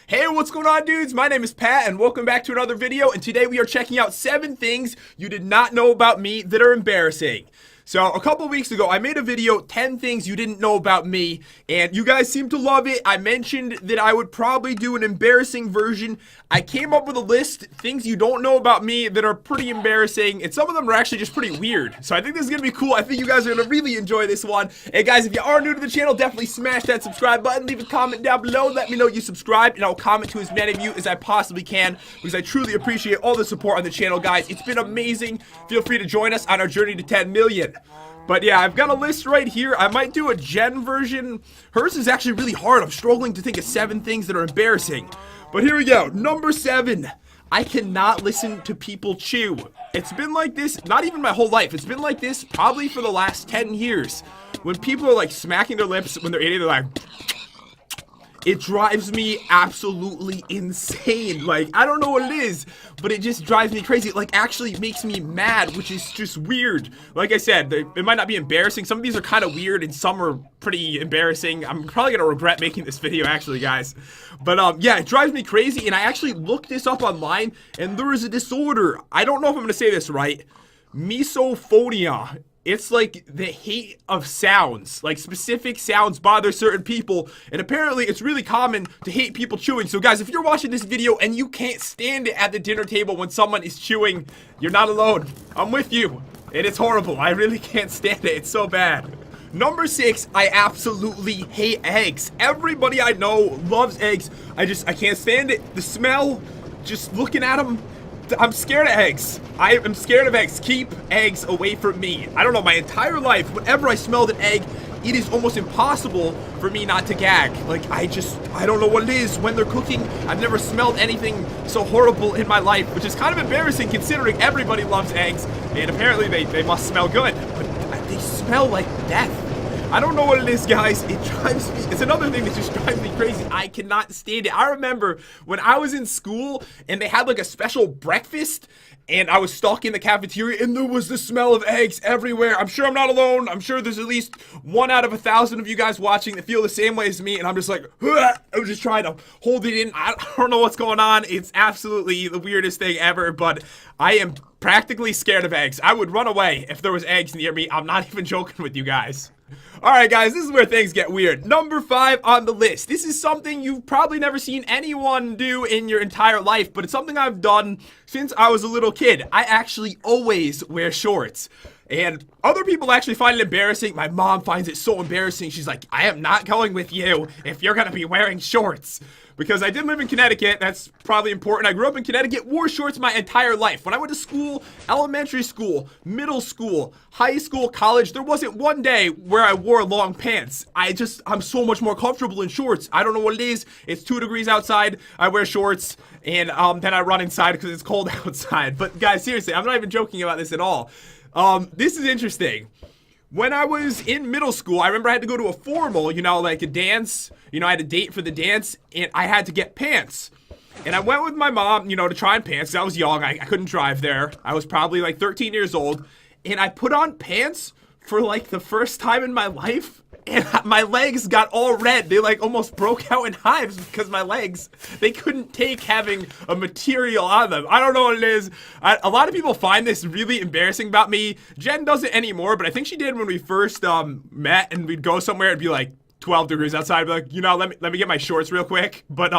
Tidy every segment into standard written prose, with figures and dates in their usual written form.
Hey, what's going on, dudes? My name is Pat, and welcome back to another video, and today we are checking out 7 things you did not know about me that are embarrassing. So, a couple weeks ago, I made a video, 10 things you didn't know about me, and you guys seem to love it. I mentioned that I would probably do an embarrassing version. I came up with a list, things you don't know about me that are pretty embarrassing, and some of them are actually just pretty weird. So I think this is going to be cool. I think you guys are going to really enjoy this one. And guys, if you are new to the channel, definitely smash that subscribe button, leave a comment down below, let me know you subscribed, and I'll comment to as many of you as I possibly can, because I truly appreciate all the support on the channel, guys. It's been amazing. Feel free to join us on our journey to 10 million. But yeah, I've got a list right here. I might do a Jen version. Hers is actually really hard. I'm struggling to think of 7 things that are embarrassing. But here we go. Number 7. I cannot listen to people chew. It's been like this, not even my whole life. It's been like this probably for the last 10 years. When people are like smacking their lips when they're eating, they're like... It drives me absolutely insane. Like, I don't know what it is, but it just drives me crazy. It, like, actually makes me mad, which is just weird. Like I said, it might not be embarrassing. Some of these are kind of weird, and some are pretty embarrassing. I'm probably gonna regret making this video, actually, guys. But, yeah, it drives me crazy, and I actually looked this up online, and there is a disorder. I don't know if I'm gonna say this right. Misophonia. It's like the hate of sounds, like specific sounds bother certain people, and apparently it's really common to hate people chewing. So guys, if you're watching this video and you can't stand it at the dinner table when someone is chewing, you're not alone. I'm with you, and it's horrible. I really can't stand it. It's so bad. Number 6, I absolutely hate eggs. Everybody I know loves eggs. I can't stand it. The smell, just looking at them. I'm scared of eggs. I am scared of eggs. Keep eggs away from me. I don't know, my entire life, whenever I smelled an egg, it is almost impossible for me not to gag. Like, I don't know what it is when they're cooking. I've never smelled anything so horrible in my life, which is kind of embarrassing considering everybody loves eggs, and apparently they must smell good, but they smell like death. I don't know what it is, guys. It drives me, it's another thing that just drives me crazy. I cannot stand it. I remember when I was in school and they had like a special breakfast and I was stuck in the cafeteria and there was the smell of eggs everywhere. I'm sure I'm not alone. I'm sure there's at least 1 out of 1,000 of you guys watching that feel the same way as me, and I'm just like, I'm just trying to hold it in. I don't know what's going on. It's absolutely the weirdest thing ever, but I am practically scared of eggs. I would run away if there was eggs near me. I'm not even joking with you guys. Alright guys, this is where things get weird. Number 5 on the list. This is something you've probably never seen anyone do in your entire life, but it's something I've done since I was a little kid. I actually always wear shorts. And other people actually find it embarrassing. My mom finds it so embarrassing. She's like, I am not going with you if you're gonna be wearing shorts. Because I did live in Connecticut, that's probably important. I grew up in Connecticut, wore shorts my entire life. When I went to school, elementary school, middle school, high school, college, there wasn't one day where I wore long pants. I'm so much more comfortable in shorts. I don't know what it is. It's 2 degrees outside. I wear shorts, and then I run inside because it's cold outside. But guys, seriously, I'm not even joking about this at all. This is interesting. When I was in middle school, I remember I had to go to a formal, you know, like a dance. You know, I had a date for the dance, and I had to get pants. And I went with my mom, you know, to try on pants. I was young. I couldn't drive there. I was probably like 13 years old. And I put on pants for like the first time in my life. And my legs got all red. They like almost broke out in hives because my legs, they couldn't take having a material on them. I don't know what it is. A lot of people find this really embarrassing about me. Jen doesn't anymore, but I think she did when we first met, and we'd go somewhere and be like 12 degrees outside. I'd be like, you know, let me get my shorts real quick. But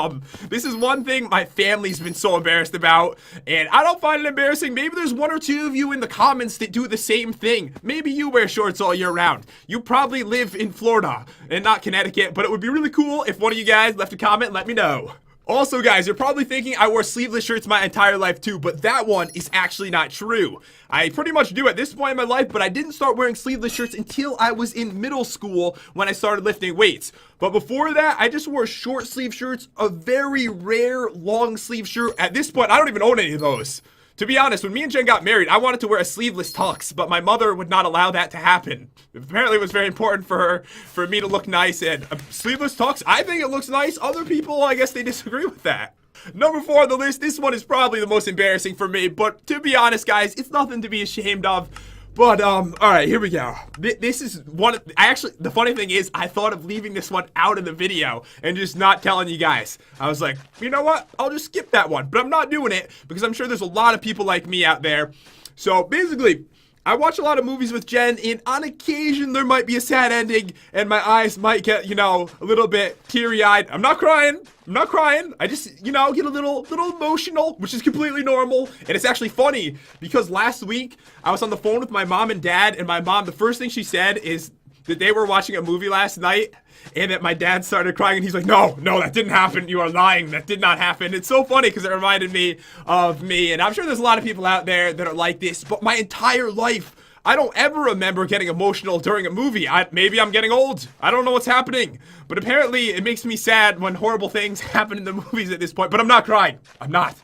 this is one thing my family's been so embarrassed about, and I don't find it embarrassing. Maybe there's 1 or 2 of you in the comments that do the same thing. Maybe you wear shorts all year round. You probably live in Florida and not Connecticut, but it would be really cool if one of you guys left a comment and let me know. Also, guys, you're probably thinking I wore sleeveless shirts my entire life too, but that one is actually not true. I pretty much do at this point in my life, but I didn't start wearing sleeveless shirts until I was in middle school when I started lifting weights. But before that, I just wore short sleeve shirts, a very rare long sleeve shirt. At this point, I don't even own any of those. To be honest, when me and Jen got married, I wanted to wear a sleeveless tux, but my mother would not allow that to happen. Apparently, it was very important for her, for me to look nice, and a sleeveless tux, I think it looks nice. Other people, I guess they disagree with that. Number 4 on the list, this one is probably the most embarrassing for me, but to be honest, guys, it's nothing to be ashamed of. But, all right, here we go. This is one, the funny thing is, I thought of leaving this one out of the video and just not telling you guys. I was like, you know what? I'll just skip that one. But I'm not doing it because I'm sure there's a lot of people like me out there. So, basically, I watch a lot of movies with Jen, and on occasion there might be a sad ending, and my eyes might get, you know, a little bit teary-eyed. I'm not crying. I'm not crying. I just, you know, get a little emotional, which is completely normal. And it's actually funny because last week I was on the phone with my mom and dad, and my mom, the first thing she said is that they were watching a movie last night, and that my dad started crying, and he's like, no, that didn't happen. You are lying. That did not happen. It's so funny because it reminded me of me, and I'm sure there's a lot of people out there that are like this, but my entire life, I don't ever remember getting emotional during a movie. Maybe I'm getting old. I don't know what's happening, but apparently it makes me sad when horrible things happen in the movies at this point, but I'm not crying. I'm not.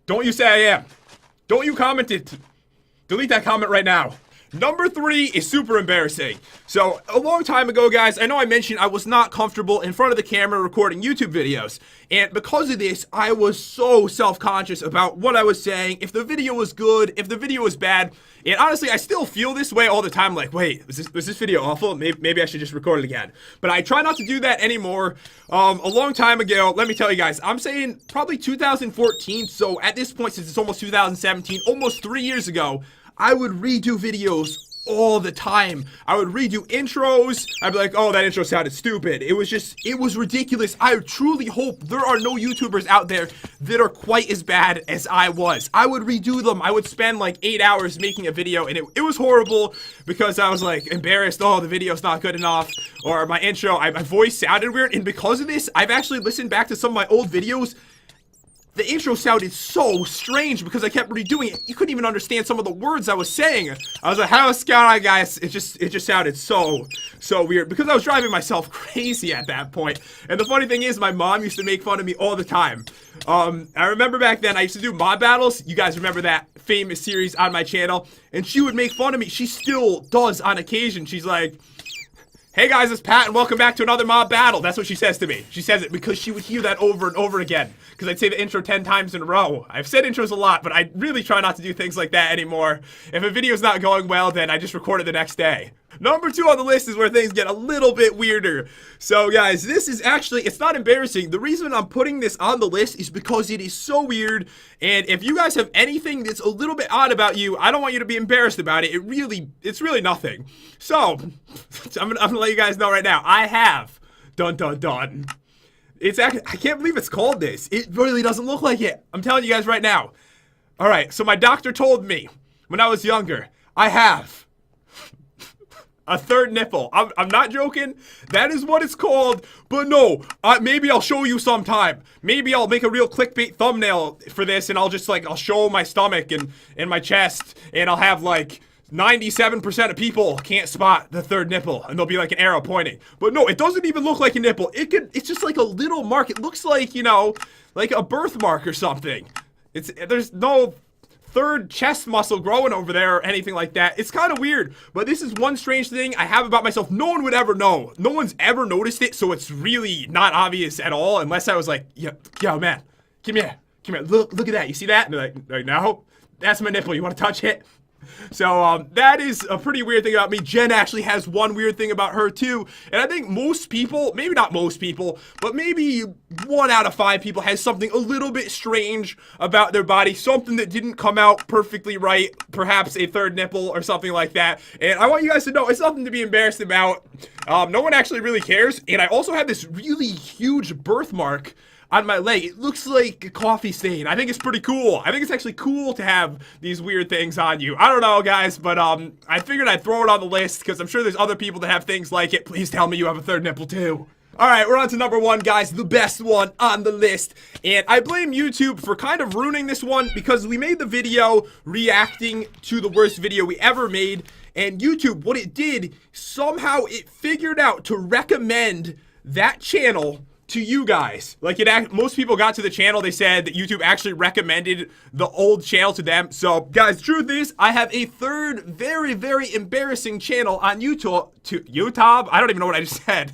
Don't you say I am. Don't you comment it. Delete that comment right now. Number 3 is super embarrassing. So, a long time ago, guys, I know I mentioned I was not comfortable in front of the camera recording YouTube videos. And because of this, I was so self-conscious about what I was saying, if the video was good, if the video was bad. And honestly, I still feel this way all the time, like, wait, was this video awful? Maybe I should just record it again. But I try not to do that anymore. A long time ago, let me tell you guys, I'm saying probably 2014, so at this point, since it's almost 2017, almost 3 years ago, I would redo videos all the time. I would redo intros. I'd be like, oh, that intro sounded stupid. It was ridiculous. I truly hope there are no YouTubers out there that are quite as bad as I was. I would redo them. I would spend like 8 hours making a video, and it was horrible because I was like embarrassed. Oh, the video's not good enough. Or my intro, my voice sounded weird. And because of this, I've actually listened back to some of my old videos. The intro sounded so strange because I kept redoing it. You couldn't even understand some of the words I was saying. I was like, how's going, guys? It just sounded so weird because I was driving myself crazy at that point. And the funny thing is, my mom used to make fun of me all the time. I remember back then I used to do mob battles. You guys remember that famous series on my channel? And she would make fun of me. She still does on occasion. She's like, hey guys, it's Pat and welcome back to another mob battle. That's what she says to me. She says it because she would hear that over and over again. Because I'd say the intro 10 times in a row. I've said intros a lot, but I really try not to do things like that anymore. If a video's not going well, then I just record it the next day. Number 2 on the list is where things get a little bit weirder. So guys, this is actually, it's not embarrassing. The reason I'm putting this on the list is because it is so weird. And if you guys have anything that's a little bit odd about you, I don't want you to be embarrassed about it. It's really nothing. So, I'm gonna let you guys know right now. I have, dun dun dun. It's actually, I can't believe it's called this. It really doesn't look like it. I'm telling you guys right now. Alright, so my doctor told me when I was younger, I have a third nipple. I'm not joking. That is what it's called. But no, maybe I'll show you sometime. Maybe I'll make a real clickbait thumbnail for this, and I'll show my stomach and my chest, and I'll have like 97% of people can't spot the third nipple, and there'll be like an arrow pointing. But no, it doesn't even look like a nipple. It's just like a little mark. It looks like, you know, like a birthmark or something. There's no third chest muscle growing over there or anything like that. It's kind of weird, but this is one strange thing I have about myself. No one would ever know. No one's ever noticed it, so it's really not obvious at all, unless I was like, yo, man, come here, look at that. You see that? And they're like, no, that's my nipple. You want to touch it? So, that is a pretty weird thing about me. Jen actually has one weird thing about her too, and I think most people, maybe not most people, but maybe 1 out of 5 people has something a little bit strange about their body, something that didn't come out perfectly right, perhaps a third nipple or something like that. And I want you guys to know it's nothing to be embarrassed about. No one actually really cares. And I also have this really huge birthmark on my leg. It looks like a coffee stain. I think it's pretty cool. I think it's actually cool to have these weird things on you. I don't know, guys, but I figured I'd throw it on the list because I'm sure there's other people that have things like it. Please tell me you have a third nipple too. Alright, we're on to number 1, guys, the best one on the list. And I blame YouTube for kind of ruining this one because we made the video reacting to the worst video we ever made. And YouTube, what it did, somehow it figured out to recommend that channel to you guys. Like, most people got to the channel, they said that YouTube actually recommended the old channel to them. So, guys, truth is, I have a third very, very embarrassing channel on YouTube. I don't even know what I just said.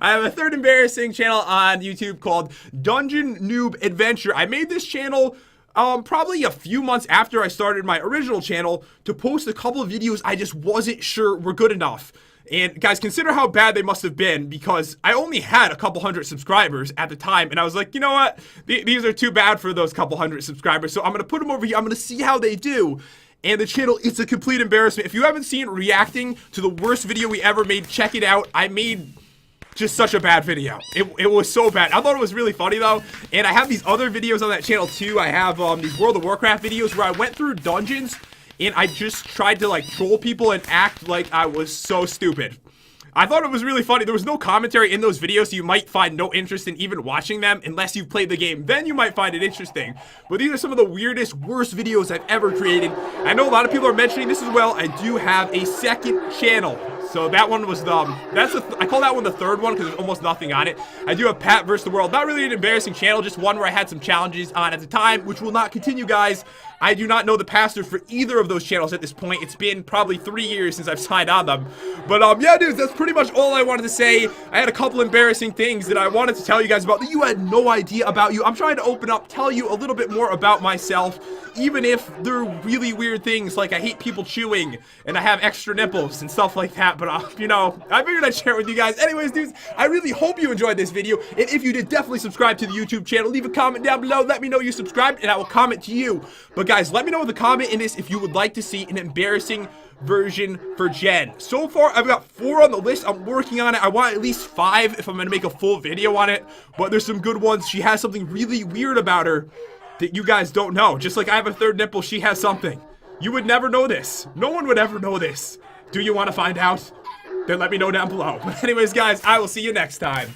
I have a third embarrassing channel on YouTube called Dungeon Noob Adventure. I made this channel probably a few months after I started my original channel to post a couple of videos I just wasn't sure were good enough. And guys, consider how bad they must have been, because I only had a couple hundred subscribers at the time, and I was like, you know what? These are too bad for those couple hundred subscribers, so I'm going to put them over here. I'm going to see how they do. And the channel, it's a complete embarrassment. If you haven't seen reacting to the worst video we ever made, check it out. I made just such a bad video. It was so bad. I thought it was really funny though, and I have these other videos on that channel too. I have these World of Warcraft videos where I went through dungeons and I just tried to like troll people and act like I was so stupid. I thought it was really funny. There was no commentary in those videos, so you might find no interest in even watching them unless you've played the game. Then you might find it interesting. But these are some of the weirdest, worst videos I've ever created. I know a lot of people are mentioning this as well. I do have a second channel. So that one was I call that one the third one because there's almost nothing on it. I do have Pat vs. the World. Not really an embarrassing channel, just one where I had some challenges on at the time, which will not continue, guys. I do not know the password for either of those channels at this point. It's been probably 3 years since I've signed on them. But yeah, dudes, that's pretty much all I wanted to say. I had a couple embarrassing things that I wanted to tell you guys about that you had no idea about you. I'm trying to open up, tell you a little bit more about myself, even if they're really weird things, like I hate people chewing, and I have extra nipples and stuff like that. But, you know, I figured I'd share it with you guys. Anyways, dudes, I really hope you enjoyed this video. And if you did, definitely subscribe to the YouTube channel. Leave a comment down below. Let me know you subscribed, and I will comment to you. But, guys, let me know in the comment in this if you would like to see an embarrassing version for Jen. So far, I've got 4 on the list. I'm working on it. I want at least 5 if I'm going to make a full video on it. But there's some good ones. She has something really weird about her that you guys don't know. Just like I have a third nipple, she has something. You would never know this. No one would ever know this. Do you want to find out? Then let me know down below. But anyways, guys, I will see you next time.